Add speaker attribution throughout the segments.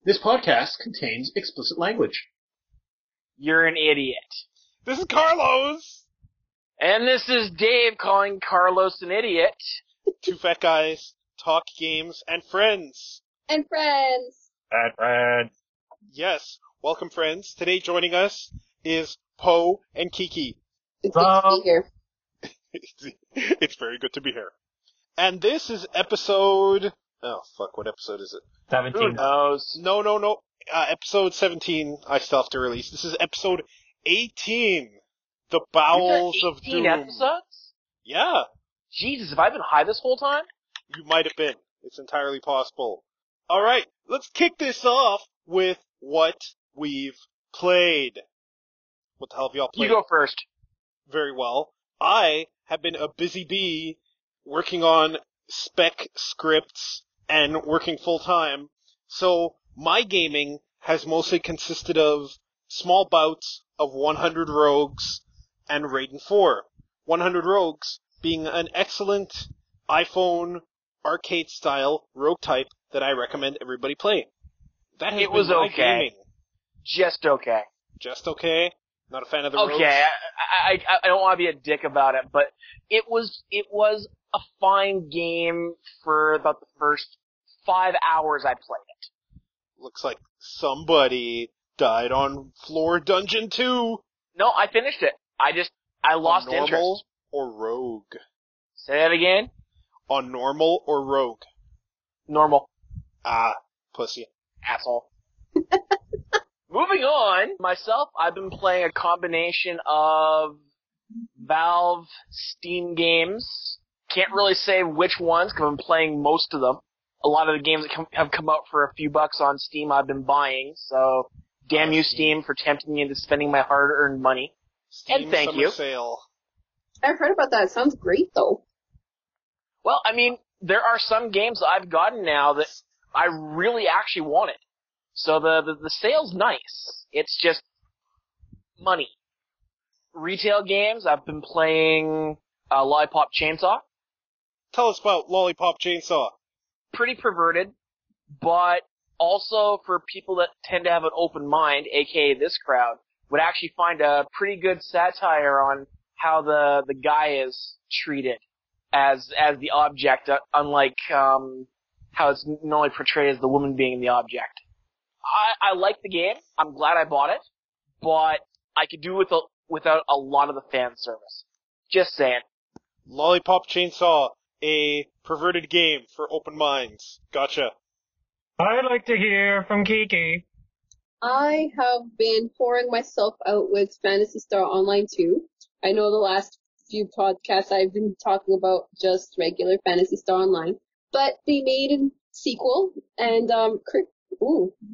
Speaker 1: This podcast contains explicit language.
Speaker 2: You're an idiot.
Speaker 3: This is Carlos!
Speaker 2: And this is Dave calling Carlos an idiot.
Speaker 3: Two fat guys, talk games, and friends.
Speaker 4: And friends.
Speaker 1: And friends.
Speaker 3: Yes, welcome friends. Today joining us is Poe and Kiki.
Speaker 4: It's good to be here.
Speaker 3: It's very good to be here. And this is episode... Oh, fuck, what episode is it?
Speaker 1: 17.
Speaker 2: Who knows?
Speaker 3: No. Episode 17 I still have to release. This is episode 18. The Bowels of Doom.
Speaker 2: 18 episodes?
Speaker 3: Yeah.
Speaker 2: Jesus, have I been high this whole time?
Speaker 3: You might have been. It's entirely possible. Alright, let's kick this off with what we've played. What the hell have y'all played?
Speaker 2: You go first.
Speaker 3: Very well. I have been a busy bee working on spec scripts and working full time, so my gaming has mostly consisted of small bouts of 100 Rogues and Raiden 4. 100 Rogues being an excellent iPhone arcade-style rogue type that I recommend everybody play. That has
Speaker 2: It was
Speaker 3: been my
Speaker 2: okay.
Speaker 3: gaming.
Speaker 2: Just okay.
Speaker 3: Just okay? Not a fan of the rogues?
Speaker 2: Okay, I don't want to be a dick about it, but it was a fine game for about the first 5 hours I played it.
Speaker 3: Looks like somebody died on Floor Dungeon 2.
Speaker 2: No, I finished it. I lost
Speaker 3: On normal
Speaker 2: interest.
Speaker 3: or rogue?
Speaker 2: Say that again?
Speaker 3: On normal or rogue?
Speaker 2: Normal.
Speaker 3: Ah, pussy.
Speaker 2: Asshole. Moving on, myself, I've been playing a combination of Valve Steam games. Can't really say which ones, because I've been playing most of them. A lot of the games that have come out for a few bucks on Steam I've been buying, so damn you Steam for tempting me into spending my hard-earned money.
Speaker 3: Steam
Speaker 2: And thank
Speaker 3: summer
Speaker 2: you.
Speaker 3: Sale.
Speaker 4: I've heard about that. It sounds great, though.
Speaker 2: Well, I mean, there are some games I've gotten now that I really actually wanted. So the sale's nice. It's just money. Retail games, I've been playing Lollipop Chainsaw.
Speaker 3: Tell us about Lollipop Chainsaw.
Speaker 2: Pretty perverted, but also for people that tend to have an open mind, aka this crowd, would actually find a pretty good satire on how the guy is treated as the object, unlike how it's normally portrayed as the woman being the object. I like the game. I'm glad I bought it, but I could do without a lot of the fan service. Just saying.
Speaker 3: Lollipop Chainsaw, a perverted game for open minds. Gotcha.
Speaker 1: I'd like to hear from Kiki.
Speaker 4: I have been pouring myself out with Phantasy Star Online too. I know the last few podcasts I've been talking about just regular Phantasy Star Online, but they made a sequel, and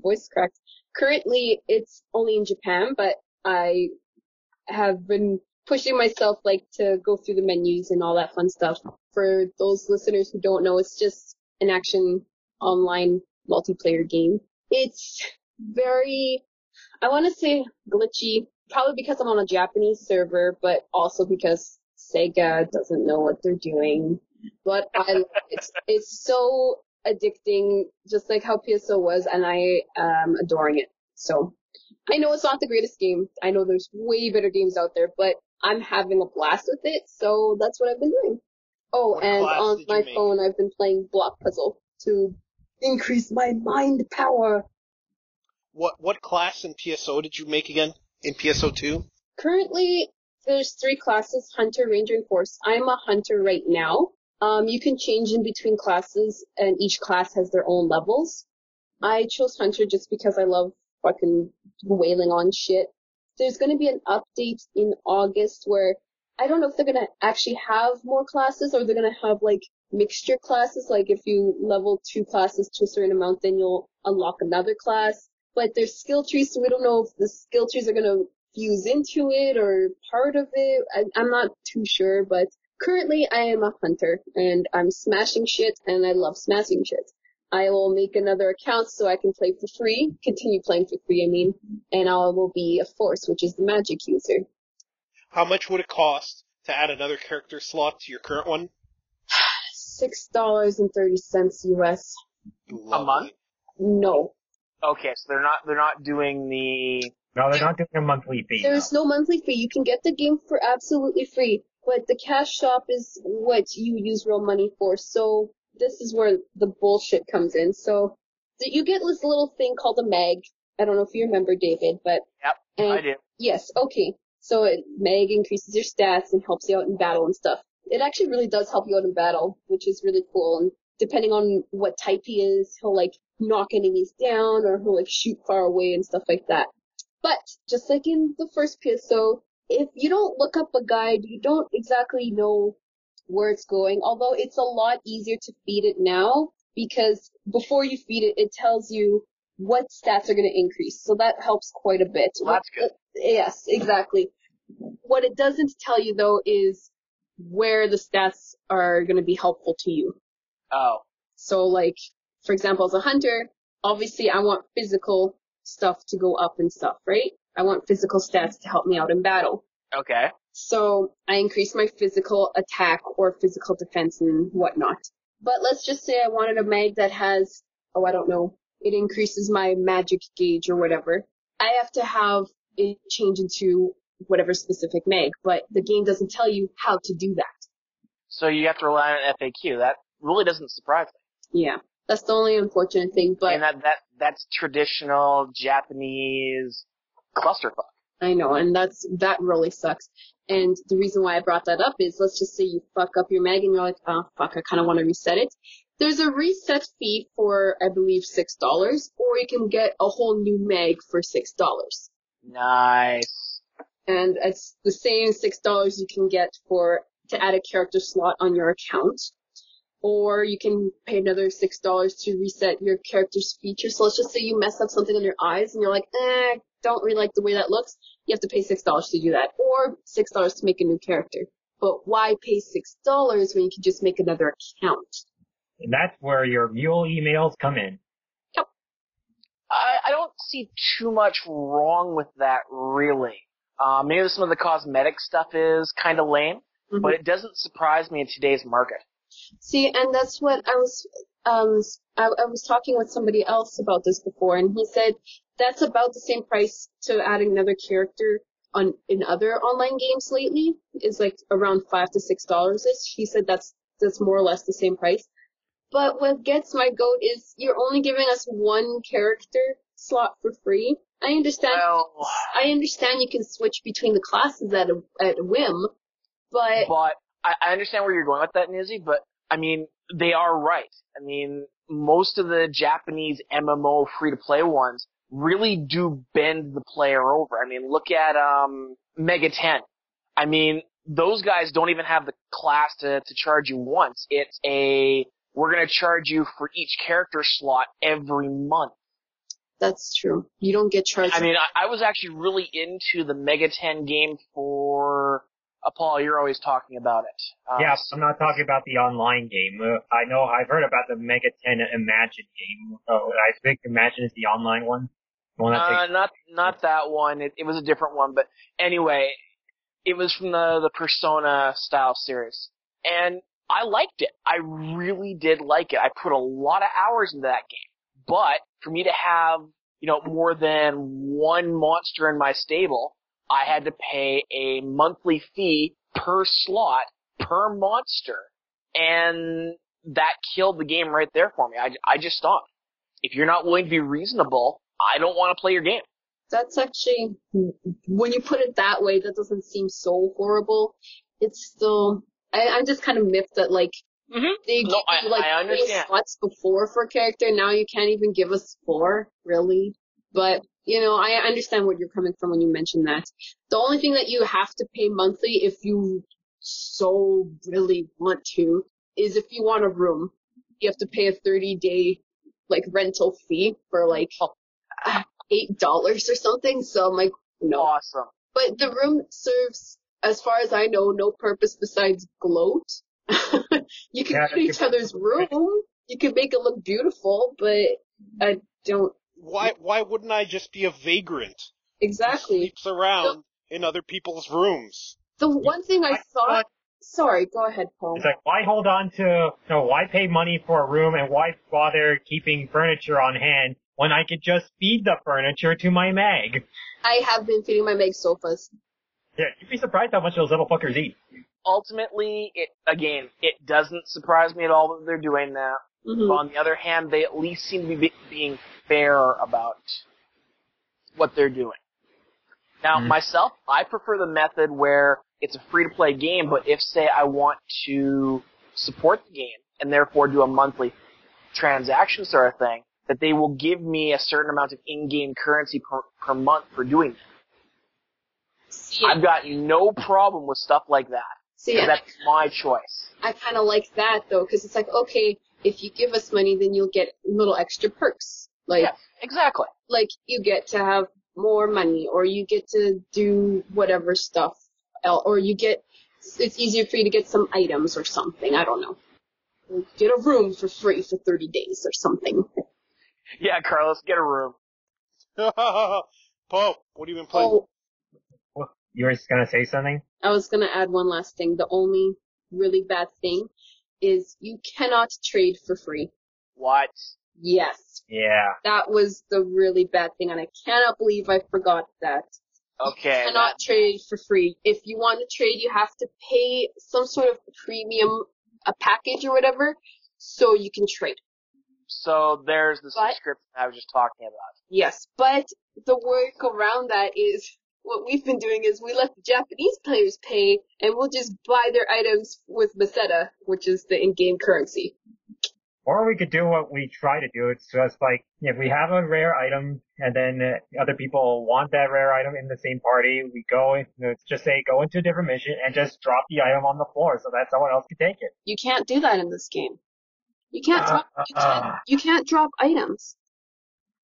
Speaker 4: voice cracked. Currently, it's only in Japan, but I have been pushing myself to go through the menus and all that fun stuff. For those listeners who don't know, it's just an action online multiplayer game. It's very, I want to say glitchy, probably because I'm on a Japanese server, but also because Sega doesn't know what they're doing. But I love it. It's so addicting, just like how PSO was, and I am adoring it. So, I know it's not the greatest game. I know there's way better games out there, but I'm having a blast with it, so that's what I've been doing. Oh,
Speaker 3: What
Speaker 4: and
Speaker 3: class
Speaker 4: on
Speaker 3: did you
Speaker 4: my
Speaker 3: make?
Speaker 4: phone I've been playing Block Puzzle to increase my mind power.
Speaker 3: What class in PSO did you make again? In PSO 2?
Speaker 4: Currently, there's 3 classes, Hunter, Ranger, and Force. I'm a Hunter right now. You can change in between classes, and each class has their own levels. I chose Hunter just because I love fucking wailing on shit. There's gonna be an update in August where I don't know if they're gonna actually have more classes or they're gonna have mixture classes, like if you level 2 classes to a certain amount, then you'll unlock another class. But there's skill trees, so we don't know if the skill trees are gonna fuse into it or part of it. I'm not too sure, but currently I am a Hunter, and I'm smashing shit, and I love smashing shit. I will make another account so I can play for free, continue playing for free, and I will be a Force, which is the magic user.
Speaker 3: How much would it cost to add another character slot to your current one?
Speaker 4: $6.30 US.
Speaker 3: Lovely.
Speaker 2: A month?
Speaker 4: No.
Speaker 2: Okay, so they're not doing the...
Speaker 1: No, they're not doing a monthly fee.
Speaker 4: There's no monthly fee. You can get the game for absolutely free, but the cash shop is what you use real money for. So this is where the bullshit comes in. So you get this little thing called a mag. I don't know if you remember, David, but...
Speaker 2: Yep, I do.
Speaker 4: Yes, okay. So mag increases your stats and helps you out in battle and stuff. It actually really does help you out in battle, which is really cool. And depending on what type he is, he'll like knock enemies down or he'll like shoot far away and stuff like that. But just like in the first PSO, if you don't look up a guide, you don't exactly know where it's going. Although it's a lot easier to feed it now because before you feed it, it tells you what stats are going to increase. So that helps quite a bit.
Speaker 2: Well, that's good.
Speaker 4: Yes, exactly. What it doesn't tell you though is where the stats are going to be helpful to you.
Speaker 2: Oh.
Speaker 4: So like, for example, as a hunter, obviously I want physical stuff to go up and stuff, right? I want physical stats to help me out in battle.
Speaker 2: Okay.
Speaker 4: So I increase my physical attack or physical defense and whatnot. But let's just say I wanted a mag that has, I don't know, it increases my magic gauge or whatever. I have to have it change into whatever specific mag, but the game doesn't tell you how to do that.
Speaker 2: So you have to rely on FAQ. That really doesn't surprise me.
Speaker 4: Yeah, that's the only unfortunate thing, but...
Speaker 2: And that's traditional Japanese clusterfuck.
Speaker 4: I know, and that really sucks. And the reason why I brought that up is, let's just say you fuck up your mag and you're like, oh, fuck, I kind of want to reset it. There's a reset fee for, I believe, $6, or you can get a whole new mag for $6.
Speaker 2: Nice.
Speaker 4: And it's the same $6 you can get to add a character slot on your account. Or you can pay another $6 to reset your character's features. So let's just say you mess up something on your eyes and you're like, don't really like the way that looks. You have to pay $6 to do that. Or $6 to make a new character. But why pay $6 when you can just make another account?
Speaker 1: And that's where your mule emails come in.
Speaker 4: Yep.
Speaker 2: I don't see too much wrong with that, really. Maybe some of the cosmetic stuff is kind of lame, but it doesn't surprise me in today's market.
Speaker 4: See, and that's what I was, I was talking with somebody else about this before, and he said that's about the same price to add another character in other online games lately, is like around $5 to $6. He said that's more or less the same price. But what gets my goat is you're only giving us one character slot for free. I understand you can switch between the classes at a whim, but
Speaker 2: I understand where you're going with that, Nizzy, but I mean, they are right. I mean, most of the Japanese MMO free-to-play ones really do bend the player over. I mean, look at Mega 10. I mean, those guys don't even have the class to charge you once. It's we're going to charge you for each character slot every month.
Speaker 4: That's true. You don't get charged.
Speaker 2: I mean, I was actually really into the Mega 10 game for... Paul, you're always talking about it.
Speaker 1: Yeah, I'm not talking about the online game. I know I've heard about the Mega 10 Imagine game. I think Imagine is the online one.
Speaker 2: Not that one. It was a different one, but anyway, it was from the Persona style series. And I liked it. I really did like it. I put a lot of hours into that game. But for me to have, more than one monster in my stable, I had to pay a monthly fee per slot, per monster. And that killed the game right there for me. I just stopped. If you're not willing to be reasonable, I don't want to play your game.
Speaker 4: That's actually, when you put it that way, that doesn't seem so horrible. It's still, I'm just kind of miffed that, like, they give you, like,
Speaker 2: I understand.
Speaker 4: slots before for a character, now you can't even give us 4, really. But, I understand where you're coming from when you mention that. The only thing that you have to pay monthly, if you so really want to, is if you want a room. You have to pay a 30-day, like, rental fee for, like, $8 or something. So I'm like, no.
Speaker 2: Awesome.
Speaker 4: But the room serves, as far as I know, no purpose besides gloat. You can put each other's room. You can make it look beautiful, but I don't.
Speaker 3: Why wouldn't I just be a vagrant?
Speaker 4: Exactly.
Speaker 3: Who sleeps around in other people's rooms.
Speaker 4: The one thing I thought. Sorry, go ahead, Paul.
Speaker 1: It's like, why hold on to, why pay money for a room and why bother keeping furniture on hand when I could just feed the furniture to my Meg.
Speaker 4: I have been feeding my Meg sofas.
Speaker 1: Yeah, you'd be surprised how much those little fuckers eat.
Speaker 2: Ultimately, it doesn't surprise me at all that they're doing that.
Speaker 4: Mm-hmm.
Speaker 2: But on the other hand, they at least seem to be being fair about what they're doing. Now, myself, I prefer the method where it's a free-to-play game, but if, say, I want to support the game and therefore do a monthly transaction sort of thing, that they will give me a certain amount of in-game currency per month for doing that.
Speaker 4: See,
Speaker 2: I've got no problem with stuff like that.
Speaker 4: See,
Speaker 2: that's my choice.
Speaker 4: I kind of like that, though, because it's like, okay, if you give us money, then you'll get little extra perks. Like,
Speaker 2: yeah, exactly.
Speaker 4: Like, you get to have more money, or you get to do whatever stuff, or it's easier for you to get some items or something, I don't know. Or get a room for free for 30 days or something.
Speaker 2: Yeah, Carlos, get a room.
Speaker 3: Poe, what have you been playing?
Speaker 4: Oh,
Speaker 1: You were just gonna say something?
Speaker 4: I was gonna add one last thing. The only really bad thing is you cannot trade for free.
Speaker 2: What?
Speaker 4: Yes.
Speaker 1: Yeah.
Speaker 4: That was the really bad thing, and I cannot believe I forgot that.
Speaker 2: Okay.
Speaker 4: You cannot trade for free. If you want to trade, you have to pay some sort of premium, a package or whatever, so you can trade.
Speaker 2: So there's the subscription I was just talking about.
Speaker 4: Yes, but the work around that is, what we've been doing is we let the Japanese players pay, and we'll just buy their items with Meseta, which is the in-game currency.
Speaker 1: Or we could do what we try to do. It's just like, if we have a rare item, and then other people want that rare item in the same party, we go, let's just say, go into a different mission and just drop the item on the floor so that someone else can take it.
Speaker 4: You can't do that in this game. You can't you can't drop items.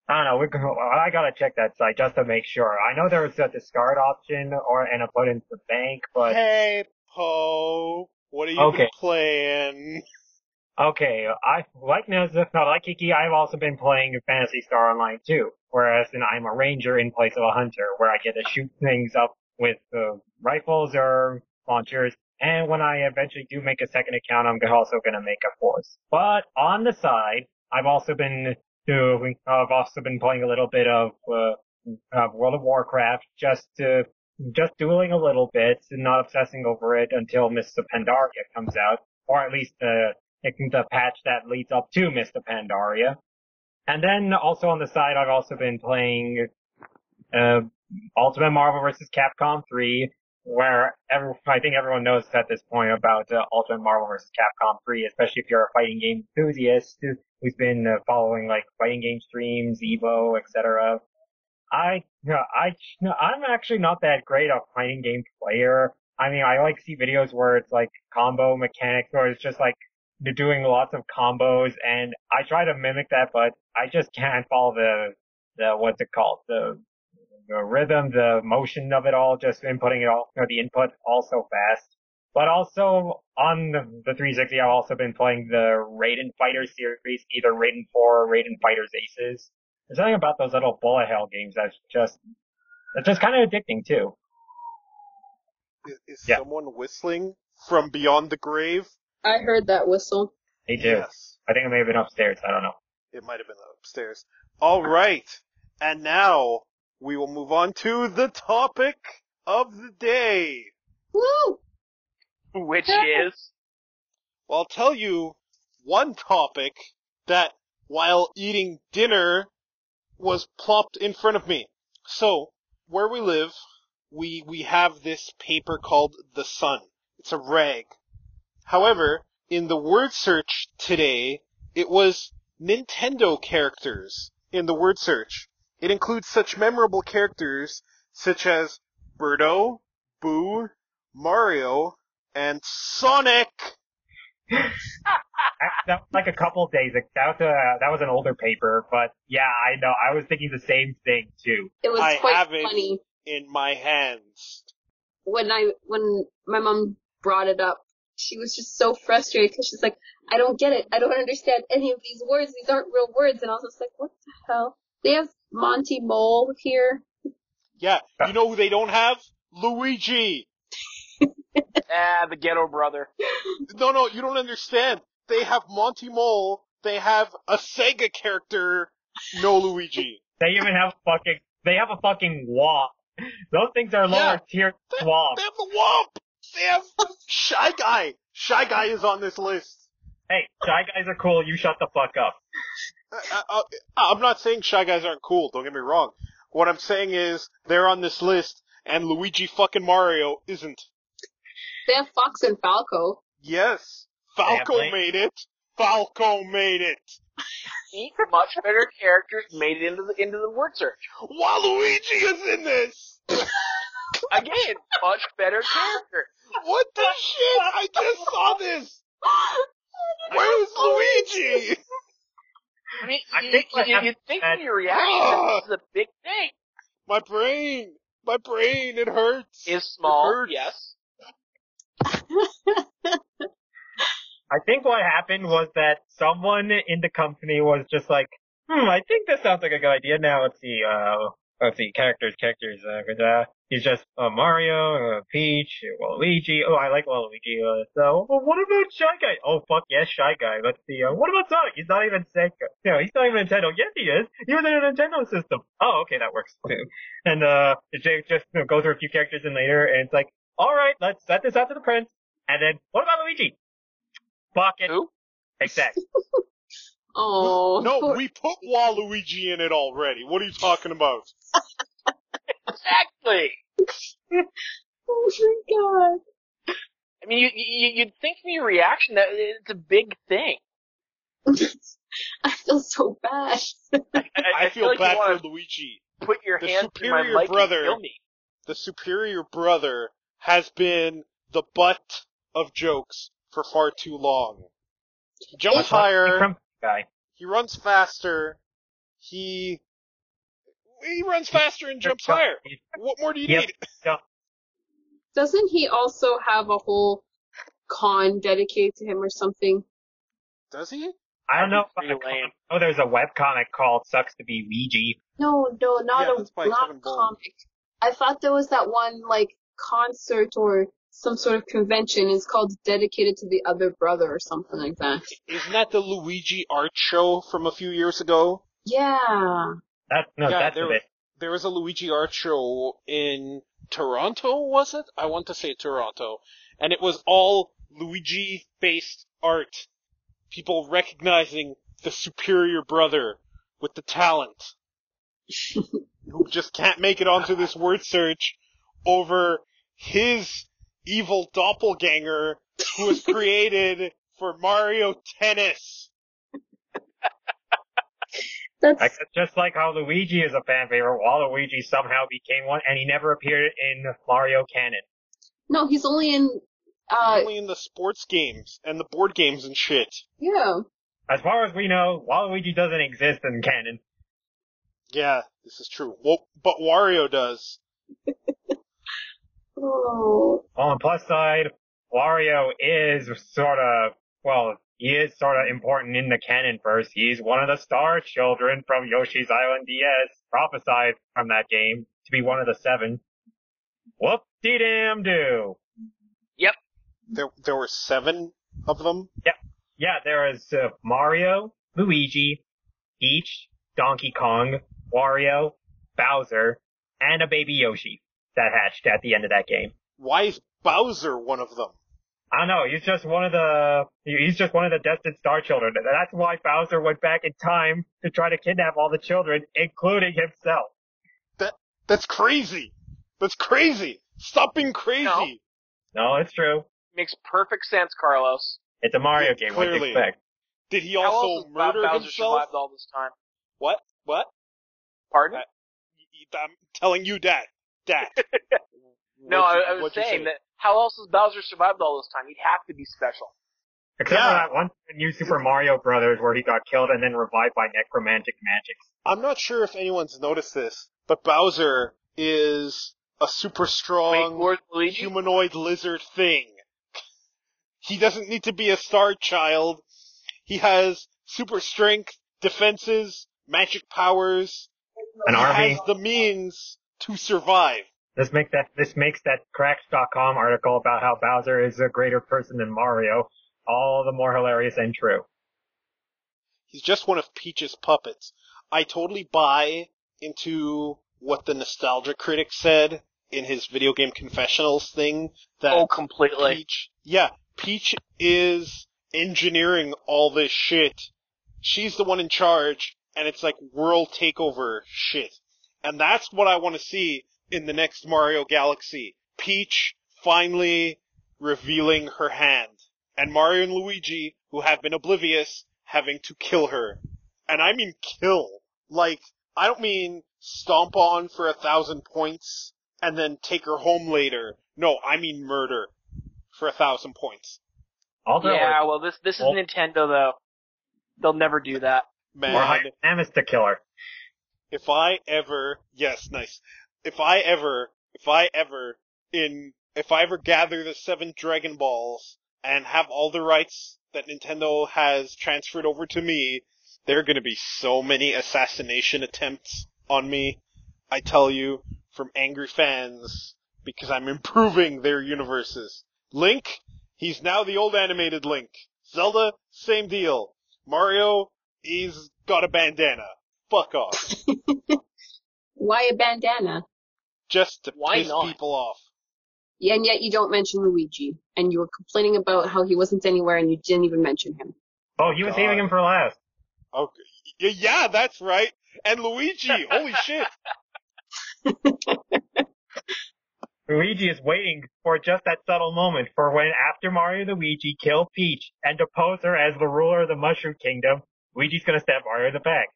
Speaker 1: I don't know. I gotta check that site just to make sure. I know there was a discard option and a put into the bank, but
Speaker 3: Hey, Poe, what have you been playing?
Speaker 1: Okay, like Kiki, I've also been playing Phantasy Star Online too. Whereas I'm a ranger in place of a hunter, where I get to shoot things up with rifles or launchers. And when I eventually do make a second account, I'm also gonna make a force. But on the side, I've also been playing a little bit of World of Warcraft, just dueling a little bit and not obsessing over it until Mr. Pandaria comes out, or at least the patch that leads up to Mr. Pandaria. And then also on the side, I've also been playing Ultimate Marvel vs. Capcom 3, where I think everyone knows at this point about Ultimate Marvel vs. Capcom 3, especially if you're a fighting game enthusiast who's been following like fighting game streams, Evo, etc. I'm actually not that great a fighting game player. I mean, I like see videos where it's like combo mechanics, or it's just like they're doing lots of combos, and I try to mimic that, but I just can't follow the what's it called, the rhythm, the motion of it all, just inputting it all, the input all so fast. But also on the 360, I've also been playing the Raiden Fighters series, either Raiden 4 or Raiden Fighters Aces. There's something about those little bullet hell games that's just kind of addicting too.
Speaker 3: Is someone whistling from beyond the grave?
Speaker 4: I heard that whistle.
Speaker 1: Me too.
Speaker 3: Yes.
Speaker 1: I think it may have been upstairs. I don't know.
Speaker 3: It might have been upstairs. All right. And now we will move on to the topic of the day.
Speaker 4: Woo!
Speaker 2: Which is?
Speaker 3: Well, I'll tell you one topic that, while eating dinner, was plopped in front of me. So, where we live, we have this paper called The Sun. It's a rag. However, in the word search today, it was Nintendo characters in the word search. It includes such memorable characters such as Birdo, Boo, Mario, and Sonic!
Speaker 1: That was like a couple of days. That was an older paper, but yeah, I know. I was thinking the same thing too.
Speaker 4: It was
Speaker 3: I
Speaker 4: quite
Speaker 3: have
Speaker 4: funny.
Speaker 3: It in my hands.
Speaker 4: When my mom brought it up, she was just so frustrated because she's like, I don't get it. I don't understand any of these words. These aren't real words. And I was just like, what the hell? They have Monty Mole here.
Speaker 3: Yeah, you know who they don't have? Luigi!
Speaker 2: The ghetto brother.
Speaker 3: No, you don't understand. They have Monty Mole, they have a Sega character No Luigi.
Speaker 1: They even have they have a fucking womp. Those things are lower tier swamp.
Speaker 3: They have the Womp! They have Shy Guy! Shy Guy is on this list.
Speaker 1: Hey, Shy Guys are cool, you shut the fuck up.
Speaker 3: I'm not saying Shy Guys aren't cool, don't get me wrong. What I'm saying is, they're on this list, and Luigi fucking Mario isn't.
Speaker 4: They have Fox and Falco.
Speaker 3: Yes. Falco made it. Falco made it.
Speaker 2: Much better characters made it into the word search.
Speaker 3: Waluigi is in this!
Speaker 2: Again, much better character.
Speaker 3: What the shit? I just saw this! Where's Luigi?
Speaker 2: I mean,
Speaker 1: I
Speaker 2: you'd think from your reaction this is a big thing.
Speaker 3: My brain, it hurts.
Speaker 2: Is small,
Speaker 3: It hurts.
Speaker 2: yes.
Speaker 1: I think what happened was that someone in the company was just like, I think this sounds like a good idea. Now let's see, characters. He's just Mario, Peach, Waluigi. Oh, I like Waluigi. So, what about Shy Guy? Oh, fuck yes, Shy Guy. Let's see. What about Sonic? He's not even Sega. He's not even Nintendo. Yes, he is. He was in a Nintendo system. Oh, okay, that works too. And Jake just go through a few characters in later, and it's like, all right, let's set this out to the prince. And then, what about Luigi? Fuck it.
Speaker 2: Who?
Speaker 1: Exactly.
Speaker 4: Oh.
Speaker 3: No, we put Waluigi in it already. What are you talking about?
Speaker 2: Exactly.
Speaker 4: Oh my god.
Speaker 2: I mean, you'd think from your reaction that it's a big thing.
Speaker 4: I feel so bad.
Speaker 3: I feel
Speaker 2: like
Speaker 3: bad
Speaker 2: you wanna
Speaker 3: for Luigi.
Speaker 2: Put your
Speaker 3: The
Speaker 2: hand through my
Speaker 3: superior
Speaker 2: mic
Speaker 3: brother.
Speaker 2: and kill me.
Speaker 3: The superior brother has been the butt of jokes for far too long. He jumps higher.
Speaker 1: Guy.
Speaker 3: He runs faster. He runs faster and jumps higher. What more do you need?
Speaker 1: Yep.
Speaker 4: Doesn't he also have a whole con dedicated to him or something?
Speaker 3: Does he?
Speaker 1: I don't know.
Speaker 2: Pretty lame.
Speaker 1: Oh, there's a webcomic called "Sucks to Be Luigi."
Speaker 4: No, not
Speaker 3: Yeah,
Speaker 4: a
Speaker 3: that's by
Speaker 4: not
Speaker 3: Kevin
Speaker 4: a
Speaker 3: Bowles.
Speaker 4: comic. I thought there was that one like concert or some sort of convention. It's called Dedicated to the Other Brother or something like that.
Speaker 3: Isn't that the Luigi art show from a few years ago?
Speaker 4: Yeah.
Speaker 1: That's it.
Speaker 3: There was a Luigi art show in Toronto, was it? I want to say Toronto. And it was all Luigi-based art. People recognizing the superior brother with the talent. Who just can't make it onto this word search over his evil doppelganger who was created for Mario Tennis.
Speaker 4: That's
Speaker 1: Just like how Luigi is a fan favorite, Waluigi somehow became one, and he never appeared in Mario canon.
Speaker 4: no, he's only in
Speaker 3: Only in the sports games and the board games and shit.
Speaker 4: yeah.
Speaker 1: As far as we know, Waluigi doesn't exist in canon.
Speaker 3: Yeah, this is true. Well, but Wario does.
Speaker 4: Oh.
Speaker 1: On the plus side, Wario is he is sort of important in the canon first. He's one of the star children from Yoshi's Island DS, prophesied from that game to be one of the 7. Whoop-de-damn-do.
Speaker 2: Yep.
Speaker 3: There were 7 of them.
Speaker 1: Yeah, there is Mario, Luigi, Peach, Donkey Kong, Wario, Bowser, and a baby Yoshi that hatched at the end of that game.
Speaker 3: Why is Bowser one of them?
Speaker 1: I don't know, he's just one of the destined star children. That's why Bowser went back in time to try to kidnap all the children, including himself.
Speaker 3: That's crazy. That's crazy. Stop being crazy.
Speaker 1: No, it's true.
Speaker 2: Makes perfect sense, Carlos.
Speaker 1: It's a Mario game, what do you
Speaker 3: Clearly.
Speaker 1: expect?
Speaker 3: Did he
Speaker 2: How else
Speaker 3: also
Speaker 2: has
Speaker 3: murder
Speaker 2: Bowser
Speaker 3: himself?
Speaker 2: survived all this time?
Speaker 3: What?
Speaker 2: Pardon?
Speaker 3: I'm telling you, Dad.
Speaker 2: No, I was
Speaker 3: What'd you
Speaker 2: saying
Speaker 3: say?
Speaker 2: that how else has Bowser survived all this time? He'd have to be special.
Speaker 1: Except
Speaker 3: Yeah.
Speaker 1: for that one New Super Mario Brothers where he got killed and then revived by necromantic magics.
Speaker 3: I'm not sure if anyone's noticed this, but Bowser is a super
Speaker 2: Wait,
Speaker 3: strong
Speaker 2: where's Luigi?
Speaker 3: humanoid lizard thing. He doesn't need to be a star child. He has super strength, defenses, magic powers.
Speaker 1: An
Speaker 3: He
Speaker 1: army.
Speaker 3: has the means to survive.
Speaker 1: This makes that Cracks.com article about how Bowser is a greater person than Mario all the more hilarious and true.
Speaker 3: He's just one of Peach's puppets. I totally buy into what the nostalgia critic said in his video game confessionals thing, that
Speaker 2: completely.
Speaker 3: Peach is engineering all this shit. She's the one in charge, and it's like world takeover shit. And that's what I want to see in the next Mario Galaxy. Peach finally revealing her hand. And Mario and Luigi, who have been oblivious, having to kill her. And I mean kill. Like, I don't mean stomp on for 1,000 points and then take her home later. No, I mean murder for 1,000 points.
Speaker 2: Yeah, well, this is Nintendo, though. They'll never do that.
Speaker 3: Man.
Speaker 1: Or hire Samus to kill her.
Speaker 3: If I ever gather the 7 Dragon Balls and have all the rights that Nintendo has transferred over to me, there are gonna be so many assassination attempts on me, I tell you, from angry fans, because I'm improving their universes. Link, he's now the old animated Link. Zelda, same deal. Mario, he's got a bandana. Fuck off.
Speaker 4: Why a bandana?
Speaker 3: Just to
Speaker 2: Why
Speaker 3: piss
Speaker 2: not?
Speaker 3: people off.
Speaker 4: Yeah, and yet you don't mention Luigi. And you were complaining about how he wasn't anywhere and you didn't even mention him.
Speaker 1: Oh, you were saving him for last.
Speaker 3: Okay. Yeah, that's right. And Luigi, holy shit.
Speaker 1: Luigi is waiting for just that subtle moment for when, after Mario and Luigi kill Peach and depose her as the ruler of the Mushroom Kingdom, Luigi's gonna stab Mario in the back.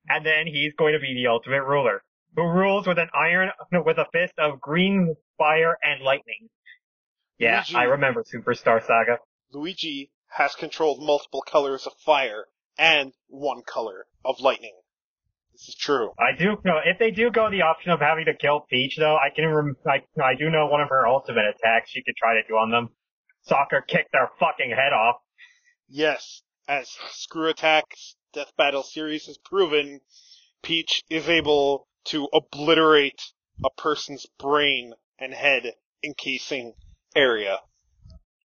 Speaker 1: And then he's going to be the ultimate ruler, who rules with with a fist of green fire and lightning. Yeah,
Speaker 3: Luigi,
Speaker 1: I remember Superstar Saga.
Speaker 3: Luigi has controlled multiple colors of fire and one color of lightning. This is true.
Speaker 1: I do know, if they do go the option of having to kill Peach, though, I do know one of her ultimate attacks she could try to do on them. Soccer kick their fucking head off.
Speaker 3: Yes, as Screw Attack's Death Battle series has proven, Peach is able to obliterate a person's brain and head encasing area.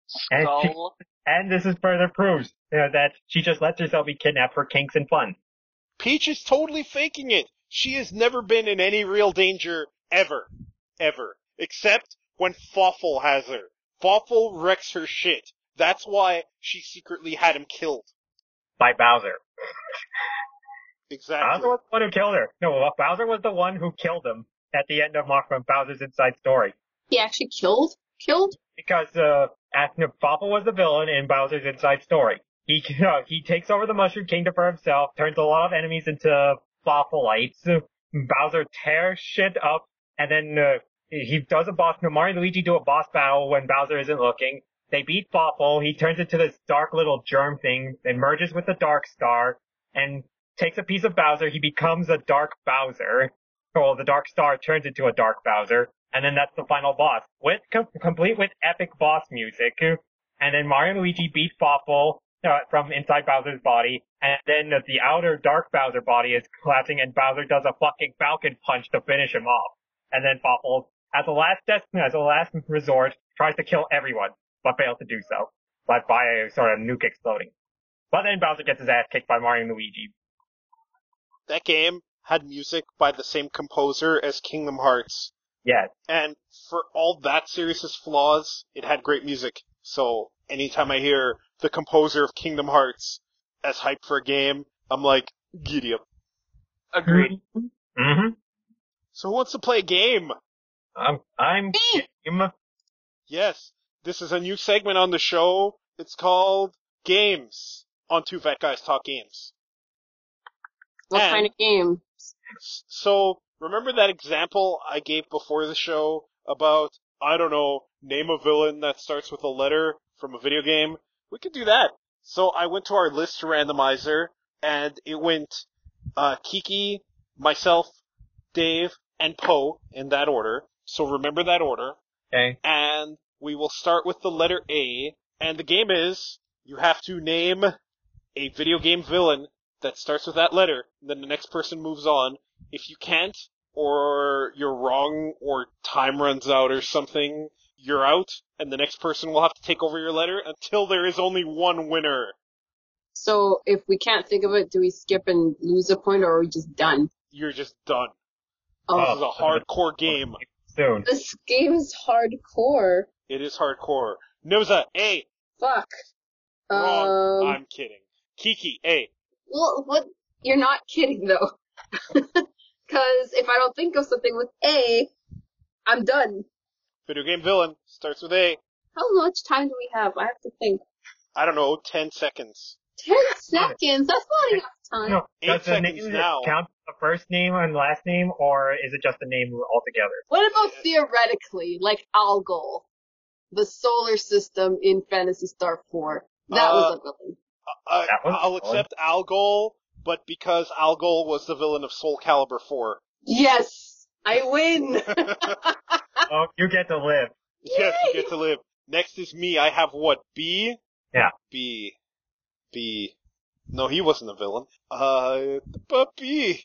Speaker 2: Skull.
Speaker 1: And this is further proves that she just lets herself be kidnapped for kinks and fun.
Speaker 3: Peach is totally faking it. She has never been in any real danger, ever. Ever. Except when Fawful has her. Fawful wrecks her shit. That's why she secretly had him killed.
Speaker 1: By Bowser.
Speaker 3: Exactly.
Speaker 1: Bowser was the one who killed her. No, Bowser was the one who killed him at the end of Bowser's Inside Story.
Speaker 4: He actually killed?
Speaker 1: Because Fawful was the villain in Bowser's Inside Story. He takes over the Mushroom Kingdom for himself, turns a lot of enemies into Fawfulites. Bowser tears shit up, and then he does a boss. Mario and Luigi do a boss battle when Bowser isn't looking. They beat Fawful. He turns into this dark little germ thing, and merges with the Dark Star, and takes a piece of Bowser. He becomes a Dark Bowser. Well, the Dark Star turns into a Dark Bowser, and then that's the final boss, complete with epic boss music. And then Mario and Luigi beat Fawful from inside Bowser's body, and then the outer Dark Bowser body is collapsing, and Bowser does a fucking Falcon Punch to finish him off. And then Fawful, as a last resort, tries to kill everyone, but fails to do so, by a sort of nuke exploding. But then Bowser gets his ass kicked by Mario and Luigi.
Speaker 3: That game had music by the same composer as Kingdom Hearts.
Speaker 1: Yes.
Speaker 3: And for all that series' flaws, it had great music. So anytime I hear the composer of Kingdom Hearts as hype for a game, I'm like, giddy up.
Speaker 2: Agreed.
Speaker 1: Mm-hmm.
Speaker 3: So who wants to play a game?
Speaker 1: I'm game.
Speaker 3: Yes, this is a new segment on the show. It's called Games on Two Fat Guys Talk Games.
Speaker 4: What kind of game?
Speaker 3: So, remember that example I gave before the show about, I don't know, name a villain that starts with a letter from a video game? We could do that. So I went to our list randomizer, and it went Kiki, myself, Dave, and Poe in that order. So remember that order.
Speaker 1: Okay.
Speaker 3: And we will start with the letter A, and the game is, you have to name a video game villain that starts with that letter, and then the next person moves on. If you can't, or you're wrong, or time runs out or something, you're out, and the next person will have to take over your letter until there is only one winner.
Speaker 4: So if we can't think of it, do we skip and lose a point, or are we just done?
Speaker 3: You're just done.
Speaker 4: Oh,
Speaker 3: This is a hardcore game.
Speaker 1: Soon.
Speaker 4: this game is hardcore.
Speaker 3: It is hardcore. Noza, A.
Speaker 4: Fuck.
Speaker 3: Wrong. I'm kidding. Kiki, A.
Speaker 4: Well, what? You're not kidding though. Because if I don't think of something with A, I'm done.
Speaker 3: Video game villain starts with A.
Speaker 4: How much time do we have? I have to think.
Speaker 3: I don't know, 10 seconds.
Speaker 4: 10 seconds? That's not enough time.
Speaker 1: No,
Speaker 3: 8
Speaker 1: does the
Speaker 3: seconds
Speaker 1: name
Speaker 3: now.
Speaker 1: count the first name and last name, or is it just the name altogether?
Speaker 4: What about theoretically, like Algol, the solar system in Phantasy Star 4? That was a villain.
Speaker 1: That was
Speaker 3: I'll accept Algol, but because Algol was the villain of Soul Calibur 4.
Speaker 4: Yes! I win!
Speaker 1: Oh, you get to live.
Speaker 3: Yes, you get to live. Next is me. I have what? B?
Speaker 1: Yeah.
Speaker 3: B. No, he wasn't a villain. But B.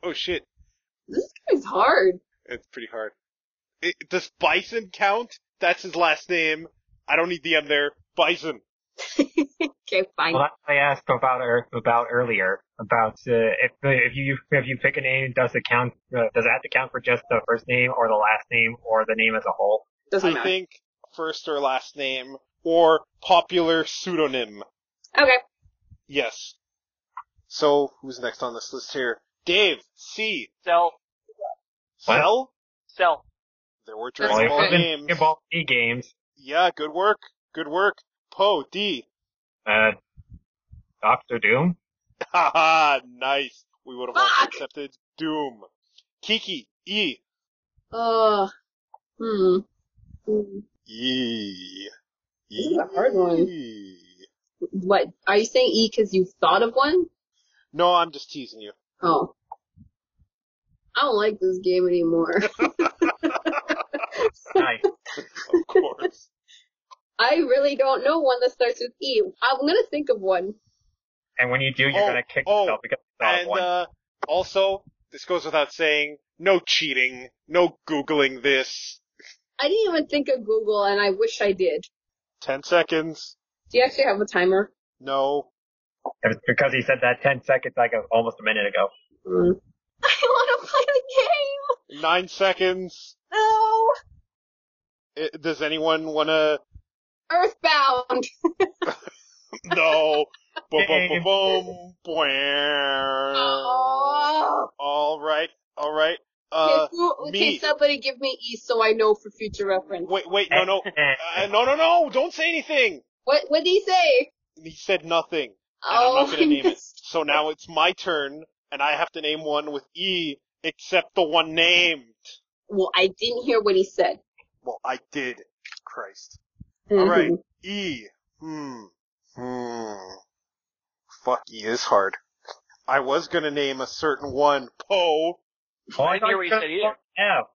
Speaker 3: Oh shit.
Speaker 4: This game's hard.
Speaker 3: It's pretty hard. Does Bison count? That's his last name. I don't need the M there. Bison.
Speaker 4: Okay, fine.
Speaker 1: Well, that's what I asked about earlier about if you pick a name, does it count? Does it have to count for just the first name or the last name or the name as a whole?
Speaker 4: Doesn't
Speaker 3: I
Speaker 4: matter.
Speaker 3: think first or last name or popular pseudonym.
Speaker 4: Okay.
Speaker 3: Yes. So, who's next on this list here? Dave, C.
Speaker 2: Cell.
Speaker 3: Cell?
Speaker 2: Cell.
Speaker 3: There were
Speaker 4: That's
Speaker 3: Dragon Ball
Speaker 4: right.
Speaker 3: games.
Speaker 1: Dragon Ball Z games.
Speaker 3: Yeah, good work. Good work. Poe, D.
Speaker 1: Doctor Doom.
Speaker 3: Haha, nice. We would have also
Speaker 4: Fuck!
Speaker 3: accepted Doom. Kiki, E.
Speaker 4: Hmm.
Speaker 3: E.
Speaker 4: This is a hard one.
Speaker 3: E.
Speaker 4: What? Are you saying E because you thought of one?
Speaker 3: No, I'm just teasing you.
Speaker 4: Oh. I don't like this game anymore.
Speaker 1: Nice.
Speaker 3: Of course.
Speaker 4: I really don't know one that starts with E. I'm gonna think of one.
Speaker 1: And when you do, you're gonna kick yourself because you thought of one.
Speaker 3: And, also, this goes without saying, no cheating, no Googling this.
Speaker 4: I didn't even think of Google, and I wish I did.
Speaker 3: 10 seconds.
Speaker 4: Do you actually have a timer?
Speaker 3: No.
Speaker 1: It was because he said that 10 seconds like almost a minute ago.
Speaker 4: I want to play the game!
Speaker 3: 9 seconds.
Speaker 4: No!
Speaker 3: Does anyone wanna...
Speaker 4: Earthbound!
Speaker 3: No. Boom, boom, boom, boom.
Speaker 4: Oh.
Speaker 3: Alright.
Speaker 4: Okay, somebody give me E so I know for future reference.
Speaker 3: Wait, no. No, don't say anything!
Speaker 4: What did he say?
Speaker 3: He said nothing. And
Speaker 4: Oh,
Speaker 3: I'm not gonna name it. So now it's my turn, and I have to name one with E, except the one named.
Speaker 4: Well, I didn't hear what he said.
Speaker 3: Well, I did. Christ.
Speaker 4: Mhm.
Speaker 3: Alright. E. Fuck, E is hard. I was gonna name a certain one. Poe.
Speaker 1: Oh,
Speaker 2: I didn't hear what you said either.
Speaker 1: F.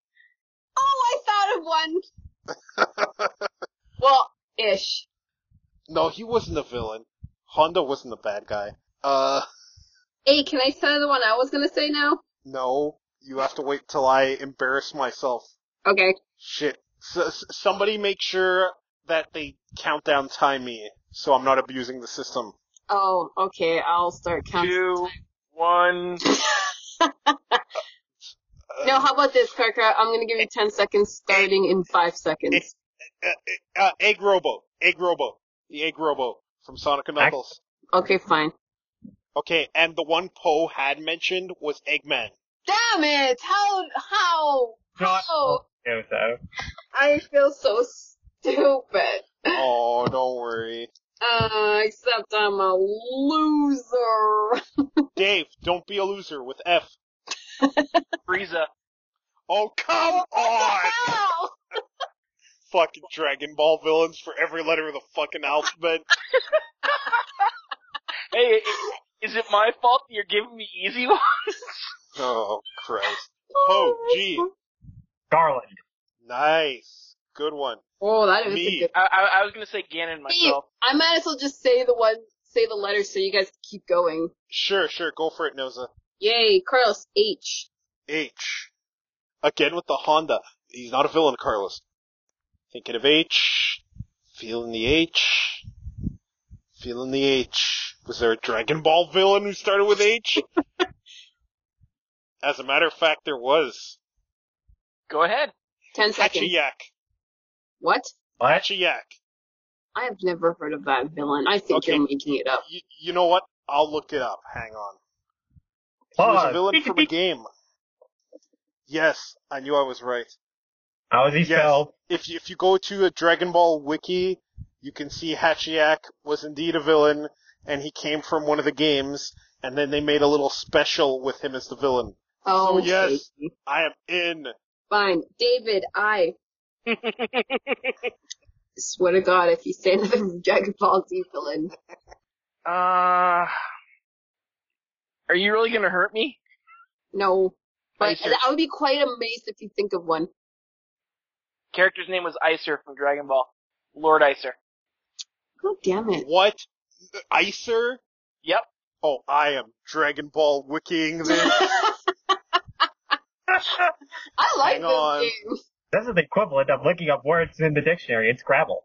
Speaker 4: Oh, I thought of one! Well, ish.
Speaker 3: No, he wasn't a villain. Honda wasn't the bad guy.
Speaker 4: Hey, can I tell you the one I was gonna say now?
Speaker 3: No. You have to wait till I embarrass myself.
Speaker 4: Okay.
Speaker 3: Shit. Somebody make sure that they countdown time me, so I'm not abusing the system.
Speaker 4: Oh, okay, I'll start counting.
Speaker 2: 2, 1.
Speaker 4: No, how about this, Karka? I'm gonna give you 10 seconds starting in 5 seconds.
Speaker 3: Egg Robo. The Egg Robo from Sonic and Knuckles.
Speaker 4: Okay, fine.
Speaker 3: Okay, and the one Poe had mentioned was Eggman.
Speaker 4: Damn it! How?
Speaker 1: It was,
Speaker 4: I feel so stupid.
Speaker 3: Oh, don't worry.
Speaker 4: Except I'm a loser.
Speaker 3: Dave, don't be a loser with F.
Speaker 2: Frieza.
Speaker 3: Oh, come on!
Speaker 4: Hell!
Speaker 3: Fucking Dragon Ball villains for every letter of the fucking alphabet.
Speaker 2: Hey, is it my fault that you're giving me easy ones?
Speaker 3: Oh, Christ. Poe, G.
Speaker 1: Garland.
Speaker 3: Nice. Good one.
Speaker 4: Oh, that is
Speaker 3: Me.
Speaker 4: a good.
Speaker 2: I was gonna say Ganon myself.
Speaker 4: I might as well just say the letters so you guys keep going.
Speaker 3: Sure, go for it, Noza.
Speaker 4: Yay, Carlos, H.
Speaker 3: H. Again with the Honda. He's not a villain, Carlos. Thinking of H. Feeling the H. Feeling the H. Was there a Dragon Ball villain who started with H? As a matter of fact, there was.
Speaker 2: Go ahead.
Speaker 4: 10 seconds.
Speaker 3: Hachiyak.
Speaker 4: What?
Speaker 1: What?
Speaker 3: Hachiyak.
Speaker 4: I have never heard of that villain. I think you're making it up.
Speaker 3: You know what? I'll look it up. Hang on. He was a villain from a game. Yes, I knew I was right.
Speaker 1: How is he spelled?
Speaker 3: If you go to a Dragon Ball wiki, you can see Hachiyak was indeed a villain, and he came from one of the games, and then they made a little special with him as the villain.
Speaker 4: Oh,
Speaker 3: So yes,
Speaker 4: okay.
Speaker 3: I am in.
Speaker 4: Fine. David, I swear to God, if you say another Dragon Ball Z villain.
Speaker 2: Are you really gonna hurt me?
Speaker 4: No. But
Speaker 2: Icer.
Speaker 4: I would be quite amazed if you think of one.
Speaker 2: Character's name was Icer from Dragon Ball. Lord Icer.
Speaker 4: God damn it.
Speaker 3: What? Icer?
Speaker 2: Yep.
Speaker 3: Oh, I am Dragon Ball wikiing this.
Speaker 4: I like
Speaker 3: Hang on.
Speaker 4: this game.
Speaker 1: This is the equivalent of looking up words in the dictionary in Scrabble.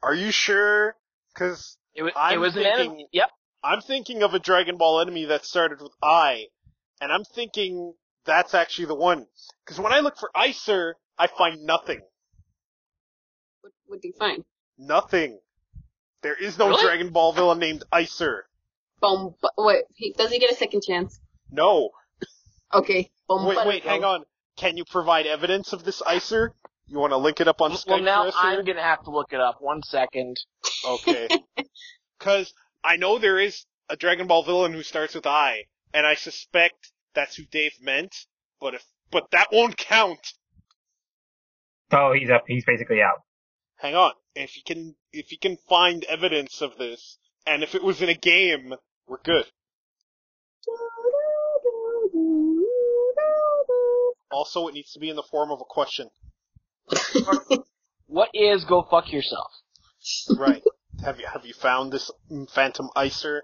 Speaker 3: Are you sure? Because
Speaker 2: It was an enemy. Yep.
Speaker 3: I'm thinking of a Dragon Ball enemy that started with I, and I'm thinking that's actually the one. Because when I look for Icer, I find nothing.
Speaker 4: What do you find?
Speaker 3: Nothing. There is no
Speaker 2: Really?
Speaker 3: Dragon Ball villain named Icer.
Speaker 4: Wait, does he get a second chance?
Speaker 3: No.
Speaker 4: Okay.
Speaker 3: Wait, hang on. Can you provide evidence of this Icer? You want to link it up on Skype
Speaker 2: Well, now
Speaker 3: for us here?
Speaker 2: I'm gonna have to look it up. 1 second.
Speaker 3: Okay. Because I know there is a Dragon Ball villain who starts with I, and I suspect that's who Dave meant, but that won't count.
Speaker 1: So he's basically out.
Speaker 3: Hang on. If he can find evidence of this, and if it was in a game, we're good. Also, it needs to be in the form of a question.
Speaker 2: What is go fuck yourself?
Speaker 3: Right. Have you found this Phantom Icer?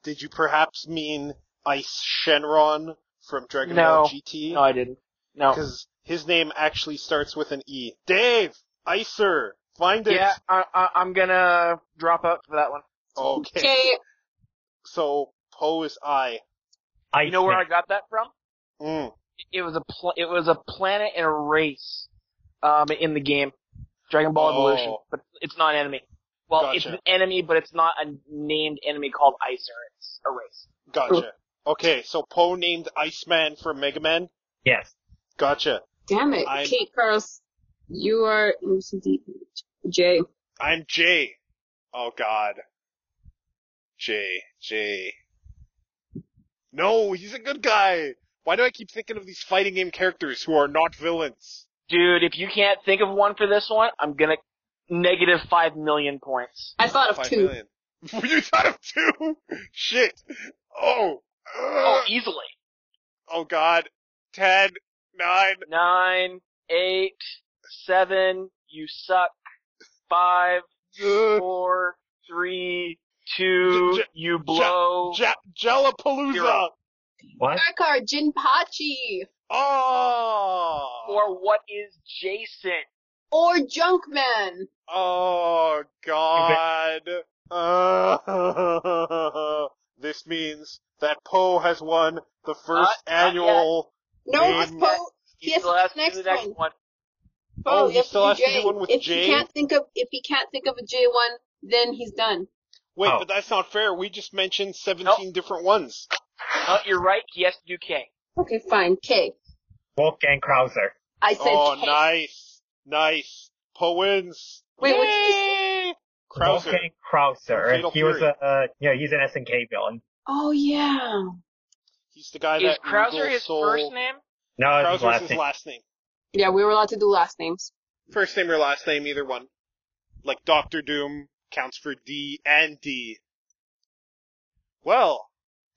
Speaker 3: Did you perhaps mean Ice Shenron from Dragon Ball GT?
Speaker 2: No, I didn't. No.
Speaker 3: Because his name actually starts with an E. Dave! Icer! Find it!
Speaker 2: Yeah, I'm gonna drop out for that one.
Speaker 3: Okay. So, Poe is I.
Speaker 2: You know where I got that from?
Speaker 3: Mm.
Speaker 2: It was a planet and a race, in the game, Dragon Ball Evolution, but it's not an enemy. Well,
Speaker 3: Gotcha.
Speaker 2: It's an enemy, but it's not a named enemy called Icer. It's a race.
Speaker 3: Gotcha. Okay, so Poe named Iceman from Mega Man?
Speaker 1: Yes.
Speaker 3: Gotcha.
Speaker 4: Damn it. Kate Carlos, you are J.
Speaker 3: I'm Jay. Oh god. Jay. No, he's a good guy! Why do I keep thinking of these fighting game characters who are not villains?
Speaker 2: Dude, if you can't think of one for this one, I'm gonna negative 5 million points.
Speaker 4: I thought of
Speaker 3: 5
Speaker 4: 2.
Speaker 3: million. You thought of 2? Shit. Oh.
Speaker 2: Oh, easily.
Speaker 3: Oh god. 10, 9.
Speaker 2: 9, 8, 7, you suck. 5, 4, 3, 2, you blow.
Speaker 3: Jalapalooza!
Speaker 2: 0.
Speaker 1: What?
Speaker 4: Karkar, Jinpachi,
Speaker 3: Oh!
Speaker 2: Or what is Jason?
Speaker 4: or Junkman.
Speaker 3: Oh, God. This means that Poe has won the first annual
Speaker 4: No,
Speaker 3: game.
Speaker 4: it's Poe. He has
Speaker 2: still
Speaker 4: to
Speaker 2: has
Speaker 4: do the
Speaker 2: to do the next one.
Speaker 3: Oh,
Speaker 4: you
Speaker 3: he
Speaker 4: have
Speaker 3: still has to do
Speaker 4: J.
Speaker 3: one with
Speaker 4: if
Speaker 3: J?
Speaker 4: He can't think of, if he can't think of a J one, then he's done.
Speaker 3: Wait,
Speaker 1: Oh.
Speaker 3: but that's not fair. We just mentioned 17 different ones.
Speaker 2: Oh, you're right. He has to do K.
Speaker 4: Okay, fine. K.
Speaker 1: Wolfgang Krauser.
Speaker 4: I said
Speaker 3: Oh,
Speaker 4: K.
Speaker 3: nice. Poe wins.
Speaker 4: Wait, what did you
Speaker 3: Yay! Krauser.
Speaker 1: Wolfgang Krauser.
Speaker 3: Fatal
Speaker 1: He was
Speaker 3: Fury.
Speaker 1: he's an SNK villain.
Speaker 4: Oh, yeah.
Speaker 3: He's the guy
Speaker 2: Is
Speaker 3: that
Speaker 2: Krauser
Speaker 3: Regal
Speaker 2: his
Speaker 3: stole.
Speaker 2: first name?
Speaker 1: No, it's his
Speaker 3: Krauser's
Speaker 1: last
Speaker 3: his
Speaker 1: name.
Speaker 3: last name.
Speaker 4: Yeah, we were allowed to do last names.
Speaker 3: First name or last name, either one. Like Doctor Doom counts for D and D. Well,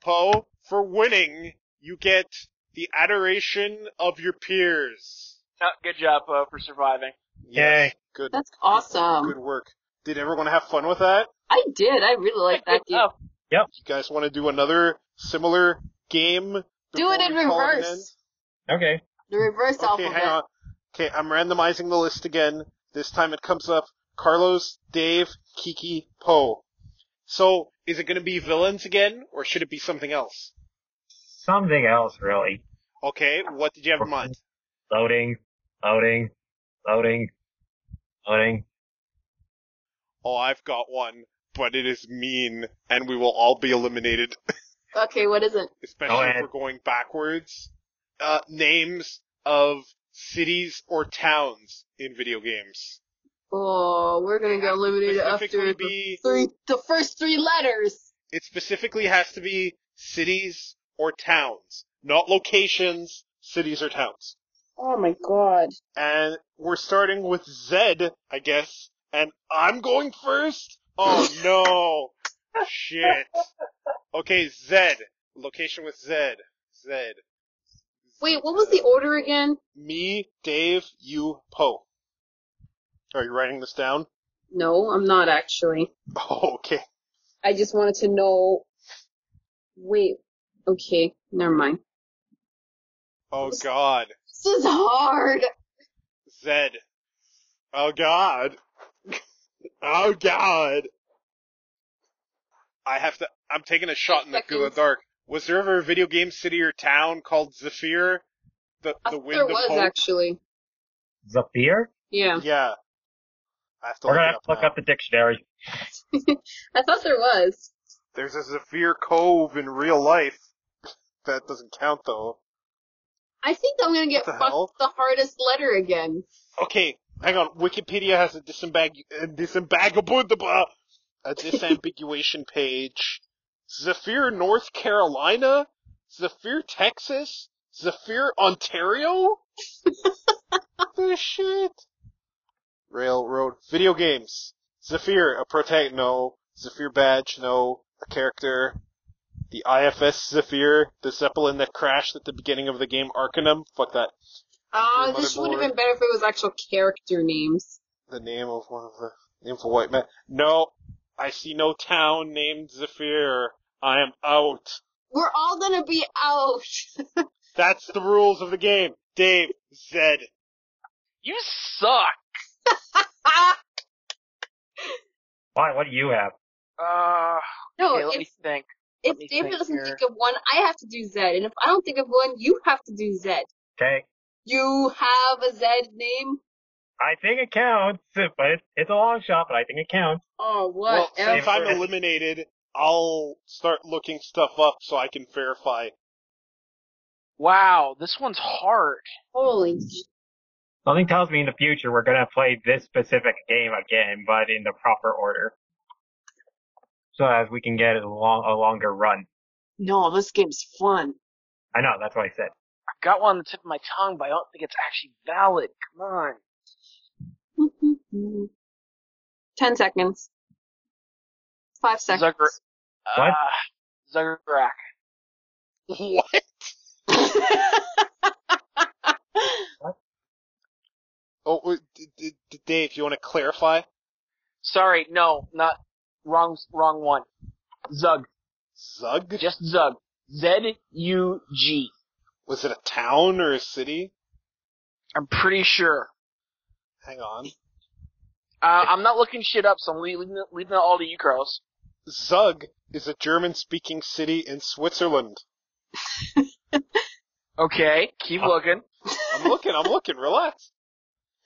Speaker 3: Poe, for winning, you get the adoration of your peers.
Speaker 2: Oh, good job, Poe, for surviving.
Speaker 3: Yes, good.
Speaker 4: That's awesome.
Speaker 3: Good work. Did everyone have fun with that?
Speaker 4: I did. I really like that game.
Speaker 2: Oh,
Speaker 3: You guys want to do another similar game?
Speaker 4: Do it in
Speaker 3: before we call it an
Speaker 4: reverse.
Speaker 1: Okay.
Speaker 4: The reverse
Speaker 3: end? Okay,
Speaker 4: alphabet.
Speaker 3: hang on. Okay, I'm randomizing the list again. This time it comes up Carlos, Dave, Kiki, Poe. So, is it going to be villains again, or should it be something else?
Speaker 1: Something else, really.
Speaker 3: Okay, what did you have in mind?
Speaker 1: Loading.
Speaker 3: Oh, I've got one, but it is mean, and we will all be eliminated,
Speaker 4: Okay, what is it?
Speaker 3: especially if we're going backwards. Names of cities or towns in video games.
Speaker 4: Oh, we're gonna get eliminated after the first three letters.
Speaker 3: It specifically has to be cities or towns, not locations, cities or towns.
Speaker 4: Oh my god.
Speaker 3: And we're starting with Z, I guess, and I'm going first? Oh no! Shit. Okay, Z. Location with Z. Z.
Speaker 4: Wait, what was the order again?
Speaker 3: Me, Dave, you, Poe. Are you writing this down?
Speaker 4: No, I'm not actually.
Speaker 3: Oh, okay.
Speaker 4: I just wanted to know. Wait. Okay, never mind.
Speaker 3: Oh god.
Speaker 4: This is hard.
Speaker 3: Z. Oh god. Oh god. I'm taking a shot in the dark. Was there ever a video game city or town called Zephyr? The wind
Speaker 4: there
Speaker 3: of
Speaker 4: was
Speaker 3: hope?
Speaker 4: actually.
Speaker 1: Zephyr?
Speaker 4: Yeah.
Speaker 3: Yeah. I have to
Speaker 1: We're
Speaker 3: look
Speaker 1: gonna
Speaker 3: it
Speaker 1: have
Speaker 3: up
Speaker 1: to look
Speaker 3: now.
Speaker 1: up the dictionary.
Speaker 4: I thought there was.
Speaker 3: There's a Zephyr Cove in real life. That doesn't count though.
Speaker 4: I think I'm gonna get
Speaker 3: What the
Speaker 4: fucked
Speaker 3: hell?
Speaker 4: with the hardest letter again.
Speaker 3: Okay, hang on. Wikipedia has a disambiguation page. Zephyr, North Carolina? Zephyr, Texas? Zephyr, Ontario? The shit? Railroad. Video games. Zephyr, a protagonist, no. Zephyr badge, no. A character. The IFS Zephyr, the Zeppelin that crashed at the beginning of the game Arcanum. Fuck that.
Speaker 4: This would have been better if it was actual character names.
Speaker 3: The name of a white man. No, I see no town named Zephyr. I am out.
Speaker 4: We're all gonna be out.
Speaker 3: That's the rules of the game. Dave, Zed.
Speaker 2: You suck.
Speaker 1: Why? What do you have?
Speaker 4: No,
Speaker 2: Okay, let me think.
Speaker 4: if
Speaker 2: me
Speaker 4: David
Speaker 2: think
Speaker 4: doesn't
Speaker 2: here.
Speaker 4: think of one, I have to do Z. And if I don't think of one, you have to do Z.
Speaker 1: Okay.
Speaker 4: You have a Z name?
Speaker 1: I think it counts, but it's a long shot, but I think it counts.
Speaker 4: Oh,
Speaker 3: Well,
Speaker 4: whatever.
Speaker 3: since I'm eliminated, I'll start looking stuff up so I can verify.
Speaker 2: Wow, this one's hard.
Speaker 4: Holy
Speaker 1: Something tells me in the future we're gonna play this specific game again, but in the proper order. So as we can get a longer run.
Speaker 4: No, this game's fun.
Speaker 1: I know, that's what I said.
Speaker 2: I've got one on the tip of my tongue, but I don't think it's actually valid. Come on.
Speaker 4: 10 seconds. 5 seconds.
Speaker 1: What?
Speaker 2: Zugrak.
Speaker 3: What? Oh, Dave, you want to clarify?
Speaker 2: Sorry, no, not wrong one. Zug.
Speaker 3: Zug?
Speaker 2: Just Zug. Z-U-G.
Speaker 3: Was it a town or a city?
Speaker 2: I'm pretty sure.
Speaker 3: Hang on.
Speaker 2: I'm not looking shit up, so I'm leaving it all to you, Carlos.
Speaker 3: Zug is a German-speaking city in Switzerland.
Speaker 2: Okay, keep looking.
Speaker 3: I'm looking, relax.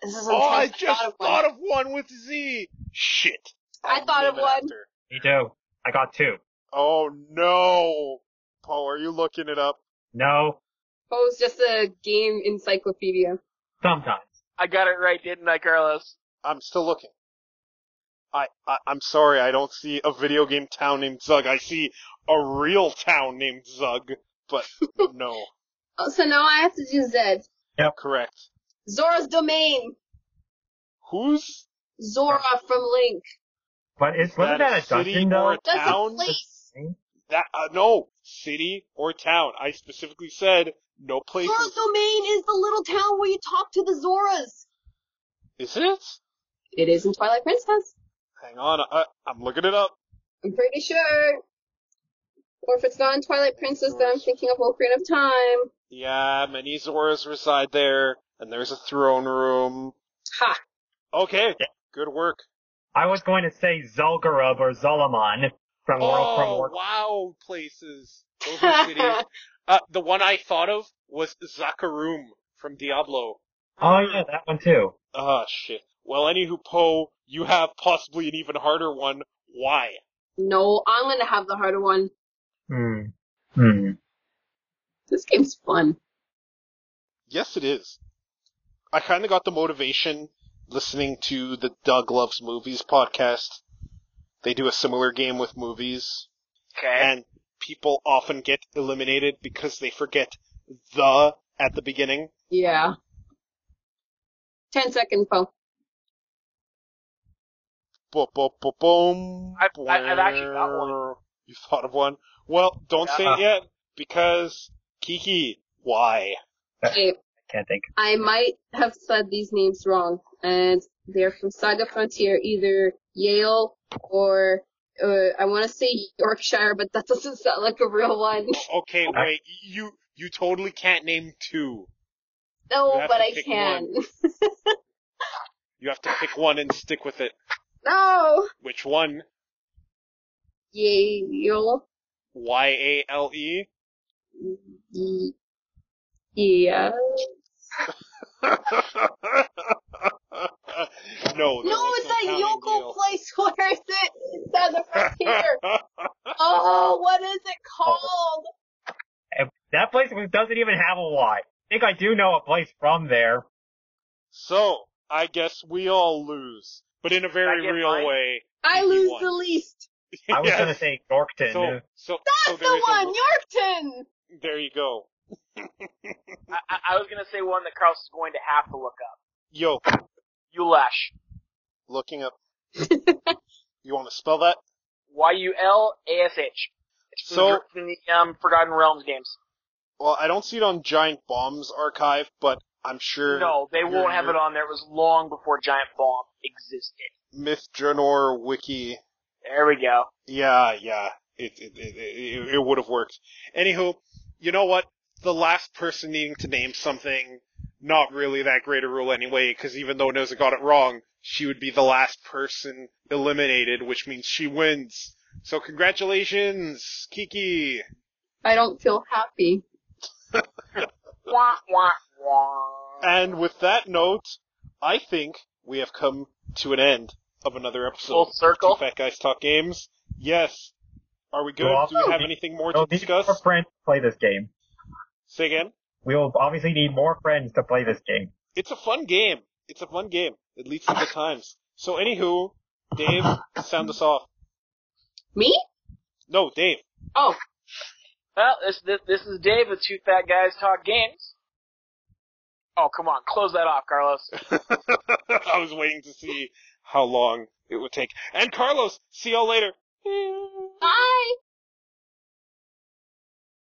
Speaker 4: This is
Speaker 3: Oh, I
Speaker 4: intense.
Speaker 3: just thought of one with Z! Shit.
Speaker 4: I thought of
Speaker 3: name it
Speaker 4: one.
Speaker 3: after.
Speaker 1: Me too. I got 2.
Speaker 3: Oh no! Poe, are you looking it up?
Speaker 1: No,
Speaker 4: Oh, it's just a game encyclopedia.
Speaker 1: sometimes.
Speaker 2: I got it right, didn't I, Carlos?
Speaker 3: I'm still looking. I'm sorry, I don't see a video game town named Zug. I see a real town named Zug, but no.
Speaker 4: Oh, so now I have to do Z.
Speaker 3: Correct.
Speaker 4: Zora's Domain.
Speaker 3: Who's?
Speaker 4: Zora from Link.
Speaker 1: But wasn't that a
Speaker 3: city
Speaker 1: dungeon
Speaker 3: or
Speaker 1: though?
Speaker 3: a
Speaker 4: That's a
Speaker 3: town?
Speaker 4: place.
Speaker 3: That no, city or town. I specifically said no
Speaker 4: Zora's
Speaker 3: places.
Speaker 4: Domain is the little town where you talk to the Zoras.
Speaker 3: Is it?
Speaker 4: It is in Twilight Princess.
Speaker 3: Hang on, I'm looking it up.
Speaker 4: I'm pretty sure. Or if it's not in Twilight Princess, then I'm thinking of Ocarina of Time.
Speaker 3: Yeah, many Zoras reside there, and there's a throne room.
Speaker 4: Ha!
Speaker 3: Okay, good work.
Speaker 1: I was going to say Zul'Gurub or Zulaman from Warcraft.
Speaker 3: Wow, places. Those are cities. The one I thought of was Zakarum from Diablo.
Speaker 1: Oh yeah, that one too.
Speaker 3: Ah, shit. Well, anywho, Poe, you have possibly an even harder one. Why?
Speaker 4: No, I'm gonna have the harder one.
Speaker 1: Hmm.
Speaker 4: This game's fun.
Speaker 3: Yes, it is. I kind of got the motivation listening to the Doug Loves Movies podcast. They do a similar game with movies.
Speaker 2: Okay.
Speaker 3: And people often get eliminated because they forget the at the beginning.
Speaker 4: Yeah. 10-second phone.
Speaker 3: Boom.
Speaker 2: I've actually got one.
Speaker 3: You thought of one? Well, don't say it yet, because Kiki, why?
Speaker 4: Okay,
Speaker 1: Can't think.
Speaker 4: I might have said these names wrong, and they're from Saga Frontier, either Yale or I want to say Yorkshire, but that doesn't sound like a real one.
Speaker 3: Okay, wait, you totally can't name two.
Speaker 4: No,
Speaker 3: have
Speaker 4: but
Speaker 3: to
Speaker 4: I
Speaker 3: pick
Speaker 4: can.
Speaker 3: You have to pick one and stick with it.
Speaker 4: No!
Speaker 3: Which one?
Speaker 4: Yale.
Speaker 3: Y-A-L-E?
Speaker 4: Yeah.
Speaker 3: No,
Speaker 4: It's that
Speaker 3: Yale.
Speaker 4: Yoko place. Where is it? Saga Frontier. Oh, what is it called?
Speaker 1: That place doesn't even have a Y. I think I do know a place from there.
Speaker 3: So, I guess we all lose, but in a very
Speaker 2: Can I get
Speaker 3: real
Speaker 2: mine?
Speaker 3: way.
Speaker 4: I
Speaker 3: Kiki
Speaker 4: lose
Speaker 3: won.
Speaker 4: the least.
Speaker 1: I was
Speaker 3: Yes.
Speaker 1: gonna say Yorkton.
Speaker 3: So
Speaker 4: That's
Speaker 3: there
Speaker 4: the
Speaker 3: is a-
Speaker 4: one! Yorkton!
Speaker 3: There you go.
Speaker 2: I was gonna say one that Carlos is going to have to look up.
Speaker 3: Yo,
Speaker 2: Ulash.
Speaker 3: looking up. You want to spell that?
Speaker 2: Yulash. It's
Speaker 3: So-
Speaker 2: from the Forgotten Realms games.
Speaker 3: Well, I don't see it on Giant Bomb's archive, but I'm sure.
Speaker 2: No, they won't have it on there. It was long before Giant Bomb existed.
Speaker 3: Myth Journal Wiki.
Speaker 2: There we go.
Speaker 3: Yeah. It would have worked. Anywho, you know what? The last person needing to name something, not really that great a rule anyway, because even though Noza got it wrong, she would be the last person eliminated, which means she wins. So congratulations, Kiki!
Speaker 4: I don't feel happy.
Speaker 2: Wah, wah, wah.
Speaker 3: And with that note, I think we have come to an end of another episode
Speaker 2: Full circle.
Speaker 3: of Two Fat Guys Talk Games. Yes. Are we good?
Speaker 1: Well,
Speaker 3: Do we have anything more to
Speaker 1: We'll need
Speaker 3: discuss?
Speaker 1: more friends to play this game.
Speaker 3: Say again?
Speaker 1: We will obviously need more friends to play this game.
Speaker 3: It's a fun game. It leads to good times. So anywho, Dave, sound us off.
Speaker 4: Me?
Speaker 3: No, Dave.
Speaker 4: Oh.
Speaker 2: Well, this is Dave with Two Fat Guys Talk Games. Oh, come on. Close that off, Carlos.
Speaker 3: I was waiting to see how long it would take. And Carlos, see y'all later.